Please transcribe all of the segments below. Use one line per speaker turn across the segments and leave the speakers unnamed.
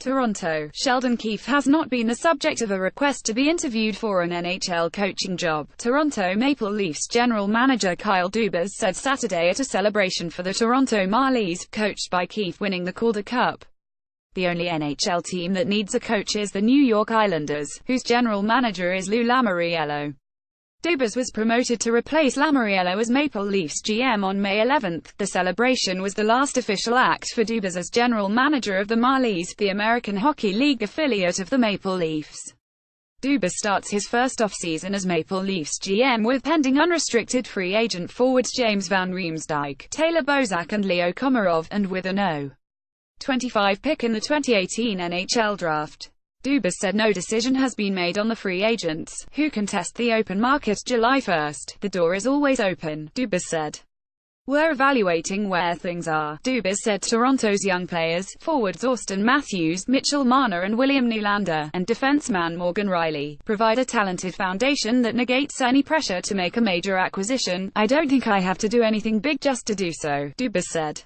Toronto. Sheldon Keefe has not been the subject of a request to be interviewed for an NHL coaching job. Toronto Maple Leafs general manager Kyle Dubas said Saturday at a celebration for the Toronto Marlies, coached by Keefe, winning the Calder Cup. The only NHL team that needs a coach is the New York Islanders, whose general manager is Lou Lamoriello. Dubas was promoted to replace Lamoriello as Maple Leafs GM on May 11. The celebration was the last official act for Dubas as general manager of the Marlies, the American Hockey League affiliate of the Maple Leafs. Dubas starts his first offseason as Maple Leafs GM with pending unrestricted free agent forwards James Van Riemsdyk, Taylor Bozak and Leo Komarov, and with a No. 25 pick in the 2018 NHL draft. Dubas said no decision has been made on the free agents, who can test the open market July 1. The door is always open, Dubas said. We're evaluating where things are. Dubas said Toronto's young players, forwards Austin Matthews, Mitchell Marner and William Nylander, and defenseman Morgan Rielly, provide a talented foundation that negates any pressure to make a major acquisition. I don't think I have to do anything big just to do so, Dubas said.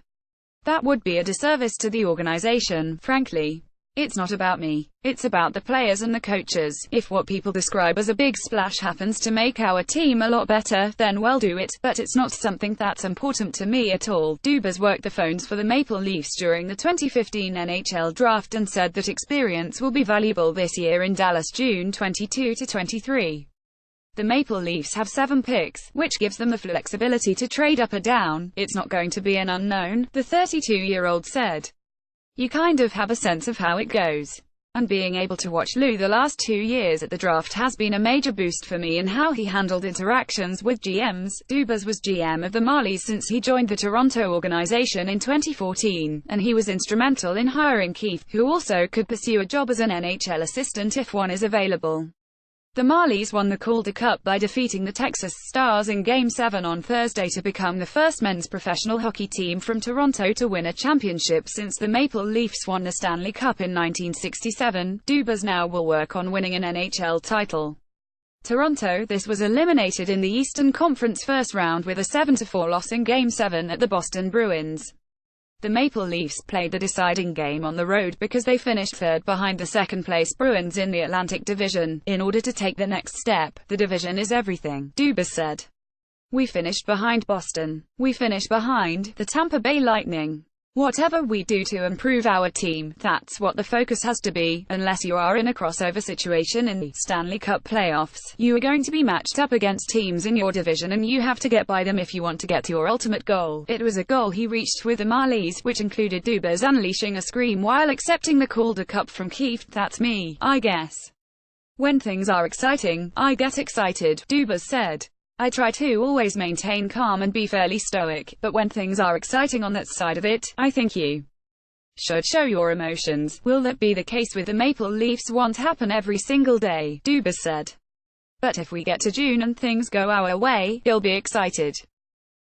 That would be a disservice to the organization, frankly. It's not about me. It's about the players and the coaches. If what people describe as a big splash happens to make our team a lot better, then we'll do it, but it's not something that's important to me at all. Dubas worked the phones for the Maple Leafs during the 2015 NHL draft and said that experience will be valuable this year in Dallas June 22-23. The Maple Leafs have 7 picks, which gives them the flexibility to trade up or down. It's not going to be an unknown, the 32-year-old said. You kind of have a sense of how it goes. And being able to watch Lou the last 2 years at the draft has been a major boost for me in how he handled interactions with GMs. Dubas was GM of the Marlies since he joined the Toronto organization in 2014, and he was instrumental in hiring Keefe, who also could pursue a job as an NHL assistant if one is available. The Marlies won the Calder Cup by defeating the Texas Stars in Game 7 on Thursday to become the first men's professional hockey team from Toronto to win a championship since the Maple Leafs won the Stanley Cup in 1967. Dubas now will work on winning an NHL title. Toronto, this was eliminated in the Eastern Conference first round with a 7-4 loss in Game 7 at the Boston Bruins. The Maple Leafs played the deciding game on the road because they finished third behind the second-place Bruins in the Atlantic Division. In order to take the next step, the division is everything, Dubas said. We finished behind Boston. We finished behind the Tampa Bay Lightning. Whatever we do to improve our team, that's what the focus has to be. Unless you are in a crossover situation in the Stanley Cup playoffs, you are going to be matched up against teams in your division and you have to get by them if you want to get to your ultimate goal. It was a goal he reached with the Marlies, which included Dubas unleashing a scream while accepting the Calder Cup from Keefe. That's me, I guess. When things are exciting, I get excited, Dubas said. I try to always maintain calm and be fairly stoic, but when things are exciting on that side of it, I think you should show your emotions. Will that be the case with the Maple Leafs? Won't happen every single day, Dubas said. But if we get to June and things go our way, you'll be excited.